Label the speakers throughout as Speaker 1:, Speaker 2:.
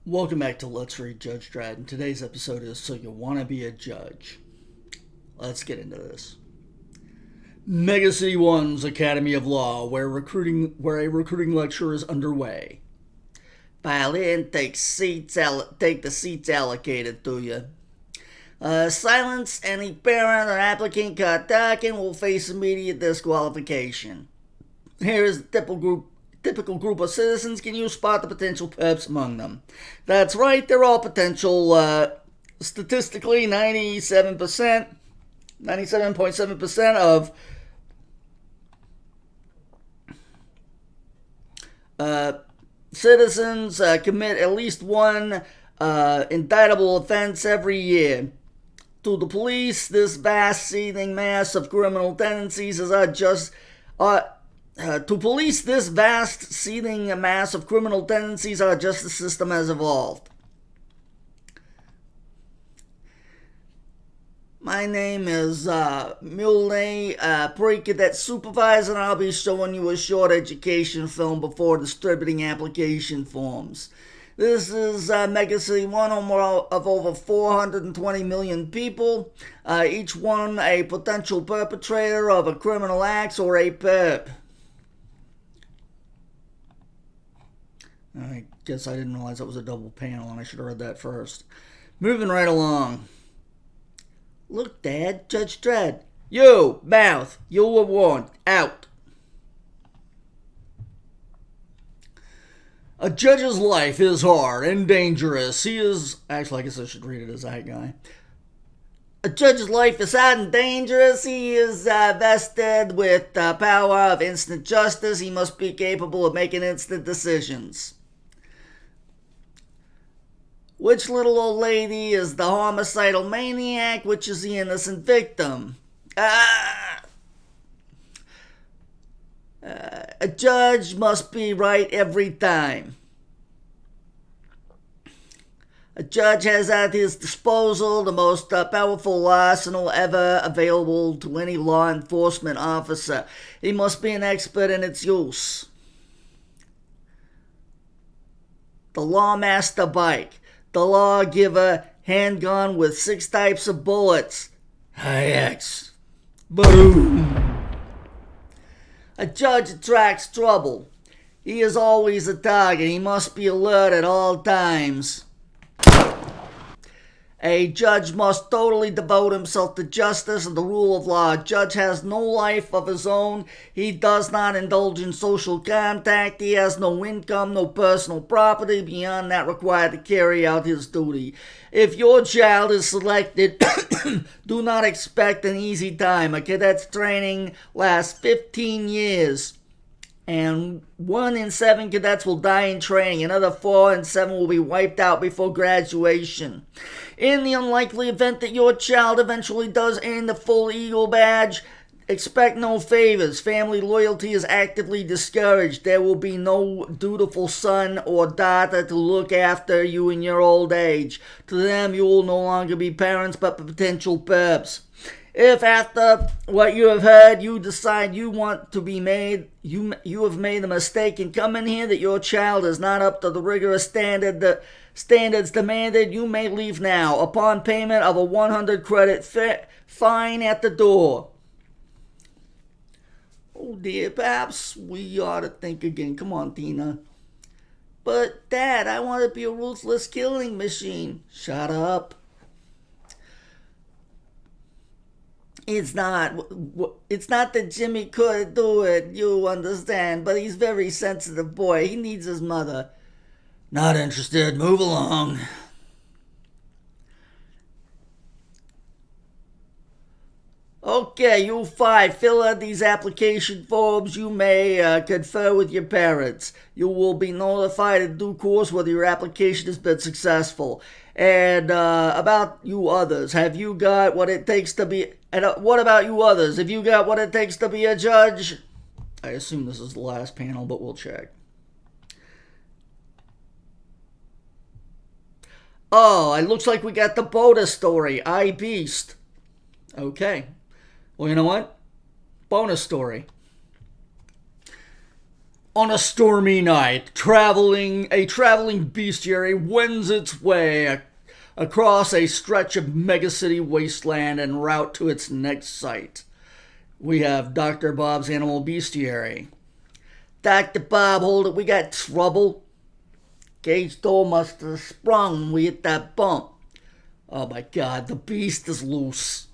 Speaker 1: Welcome back to Let's Read Judge Dredd, and today's episode is So You Want to Be a Judge. Let's get into this. Mega City 1's Academy of Law, where a recruiting lecture is underway. File in, take the seats allocated to you. Silence any parent or applicant caught talking will face immediate disqualification. Here is the typical group of citizens. Can you spot the potential perps among them? That's right, they're all potential, statistically 97.7% of citizens commit at least one indictable offense every year. To the police, this vast seething mass of criminal tendencies is to police this vast seething mass of criminal tendencies, our justice system has evolved. My name is Muley, pre-cadet supervisor, and I'll be showing you a short education film before distributing application forms. This is Mega City 1, home of over 420 million people, each one a potential perpetrator of a criminal act or a perp. I guess I didn't realize that was a double panel, and I should have read that first. Moving right along. Look, Dad, Judge Dredd. You, mouth, you were warned. Out. A judge's life is hard and dangerous. Actually, I guess I should read it as that guy. A judge's life is hard and dangerous. He is vested with the power of instant justice. He must be capable of making instant decisions. Which little old lady is the homicidal maniac? Which is the innocent victim? A judge must be right every time. A judge has at his disposal the most powerful arsenal ever available to any law enforcement officer. He must be an expert in its use. The lawmaster bike. The lawgiver handgun with 6 types of bullets. Hi-X. Boom. A judge attracts trouble. He is always a target. He must be alert at all times. A judge must totally devote himself to justice and the rule of law. A judge has no life of his own. He does not indulge in social contact. He has no income, no personal property beyond that required to carry out his duty. If your child is selected, do not expect an easy time. A cadet's training lasts 15 years. And 1 in 7 cadets will die in training. Another 4 in 7 will be wiped out before graduation. In the unlikely event that your child eventually does earn the full Eagle badge, expect no favors. Family loyalty is actively discouraged. There will be no dutiful son or daughter to look after you in your old age. To them, you will no longer be parents but potential perps. If after what you have heard you decide you want to be made, you have made the mistake in coming here that your child is not up to the rigorous standards demanded, you may leave now upon payment of a 100 credit fine at the door. Oh dear, perhaps we ought to think again. Come on, Tina. But Dad, I want to be a ruthless killing machine. Shut up. It's not that Jimmy couldn't do it, you understand, but he's a very sensitive boy. He needs his mother. Not interested. Move along. Okay, you 5, fill out these application forms. You may confer with your parents. You will be notified in due course whether your application has been successful. And about you others, have you got what it takes to be... And what about you others? Have you got what it takes to be a judge? I assume this is the last panel, but we'll check. Oh, it looks like we got the bonus story, I Beast. Okay. Well, you know what? Bonus story. On a stormy night, a traveling bestiary wends its way across a stretch of megacity wasteland en route to its next site. We have Dr. Bob's Animal Bestiary. Dr. Bob, hold it, we got trouble. Cage door must have sprung when we hit that bump. Oh my God, the beast is loose.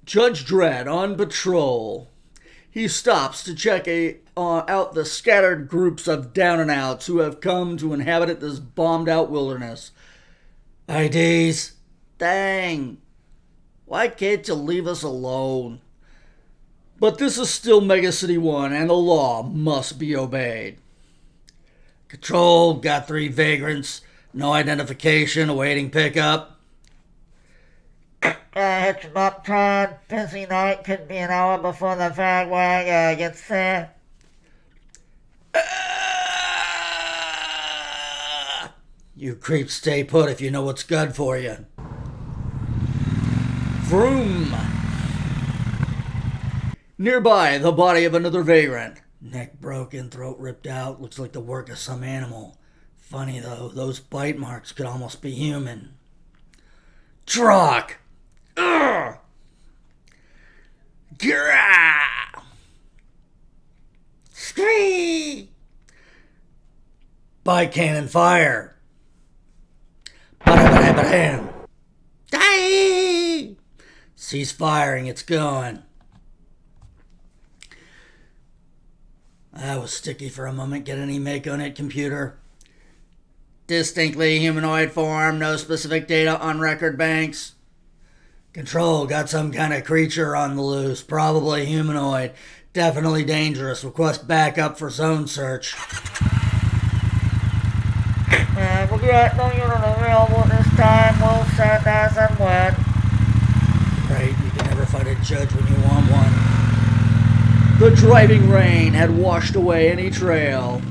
Speaker 1: Judge Dredd on patrol. He stops to check out the scattered groups of down and outs who have come to inhabit this bombed out wilderness. IDs? Dang. Why can't you leave us alone? But this is still Megacity 1 and the law must be obeyed. Control, got 3 vagrants. No identification, awaiting pickup.
Speaker 2: Hitch 'em up, Todd. Busy night. Could be an hour before the fag wag gets there.
Speaker 1: You creeps stay put if you know what's good for you. Vroom. Nearby, the body of another vagrant. Neck broken, throat ripped out. Looks like the work of some animal. Funny though, those bite marks could almost be human. Truck! Ugh! Grah! Scree! Bike cannon fire! Ba-da-ba-da-ba-dam! Die! Cease firing, it's going. That was sticky for a moment. Get any make on it, computer? Distinctly humanoid form, no specific data on record banks. Control, got some kind of creature on the loose, probably humanoid. Definitely dangerous. Request backup for zone search.
Speaker 2: We got no unit available this time. We'll send as and when.
Speaker 1: Right, you can never find a judge when you want one. The driving rain had washed away any trail.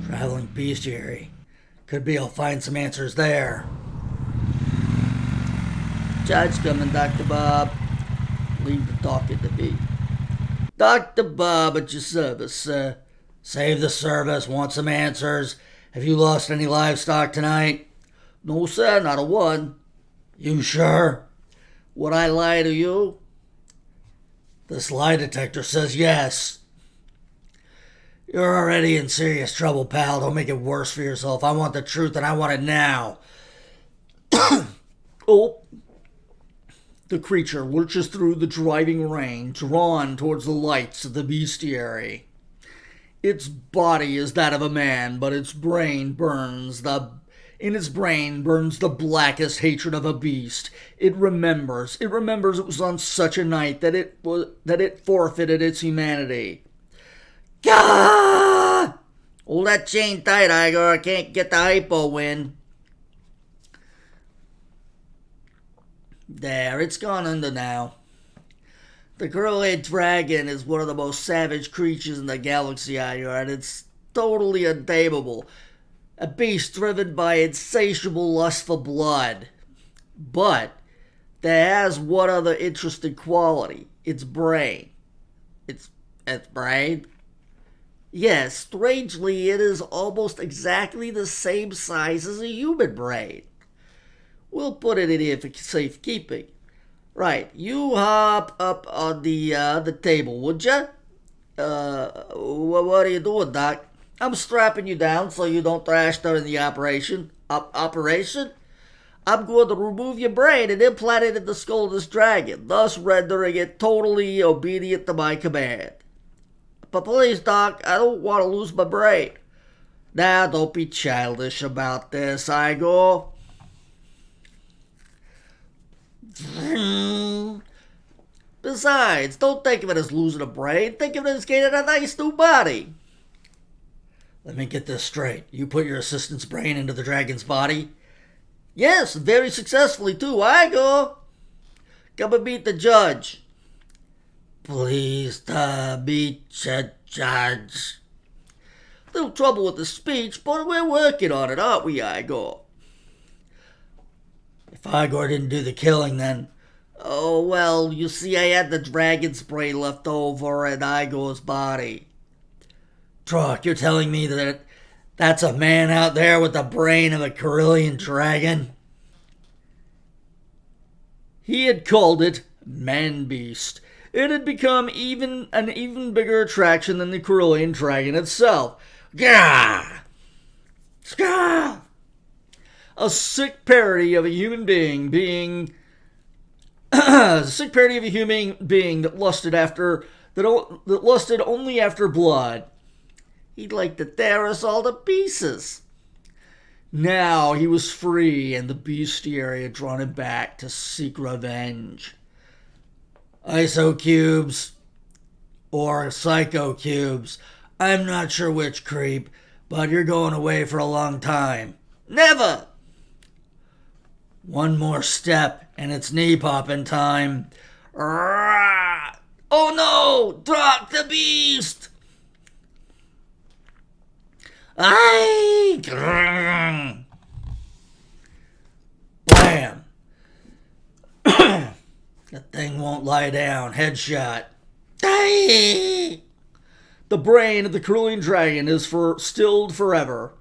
Speaker 1: Traveling bestiary. Could be I'll find some answers there. Judge coming, Dr. Bob. Leave the talking to me. Dr. Bob at your service, sir. Save the service, want some answers. Have you lost any livestock tonight? No, sir, not a one. You sure? Would I lie to you? This lie detector says yes. You're already in serious trouble, pal. Don't make it worse for yourself. I want the truth and I want it now. Oh. The creature lurches through the driving rain, drawn towards the lights of the bestiary. Its body is that of a man, but its brain burns the blackest hatred of a beast. It remembers it was on such a night that it forfeited its humanity. Gah! Hold that chain tight, Igor. I can't get the hypo wind. There, it's gone under now. The curly dragon is one of the most savage creatures in the galaxy, Igor, and it's totally untamable. A beast driven by insatiable lust for blood. But there has one other interesting quality. Its brain. Its brain? Yes, strangely, it is almost exactly the same size as a human brain. We'll put it in here for safekeeping. Right, you hop up on the table, would ya? What are you doing, Doc? I'm strapping you down so you don't thrash during the operation. Operation? I'm going to remove your brain and implant it in the skull of this dragon, thus rendering it totally obedient to my command. But please, Doc, I don't want to lose my brain. Now, don't be childish about this, Igor. Besides, don't think of it as losing a brain. Think of it as gaining a nice new body. Let me get this straight. You put your assistant's brain into the dragon's body? Yes, very successfully too. Igor, come and meet the judge. Please meet the judge. Little trouble with the speech, but we're working on it, aren't we, Igor? If Igor didn't do the killing, then Oh, well, you see, I had the dragon spray left over in Igor's body. Truck, you're telling me that that's a man out there with the brain of a Carillion dragon? He had called it Man-Beast. It had become an even bigger attraction than the Carillion dragon itself. Gah! Ska! A sick parody of a human being a sick parody of a human being that lusted only after blood. He'd like to tear us all to pieces. Now he was free, and the bestiary had drawn him back to seek revenge. Iso cubes or psycho cubes. I'm not sure which, creep, but you're going away for a long time. Never! One more step, and it's knee popping time. Oh no! Drop the beast! Aye! Blam! That thing won't lie down. Headshot. Aye! The brain of the Carillion dragon is stilled forever.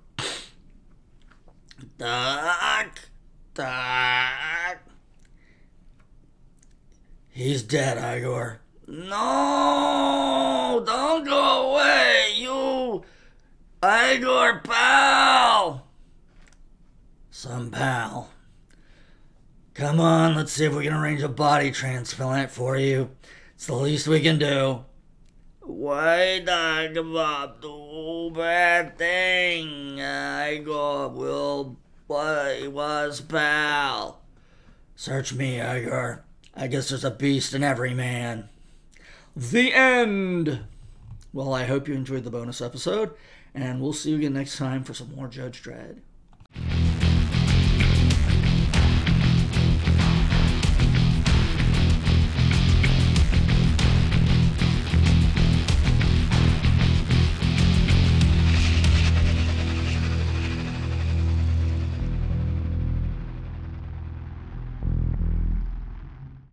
Speaker 1: Duck! Duck! He's dead, Igor. No! Don't go away, you... Igor, pal! Some pal. Come on, let's see if we can arrange a body transplant for you. It's the least we can do. Why not give up the bad thing? Igor was pal. Search me, Igor. I guess there's a beast in every man. The end! Well, I hope you enjoyed the bonus episode, and we'll see you again next time for some more Judge Dredd.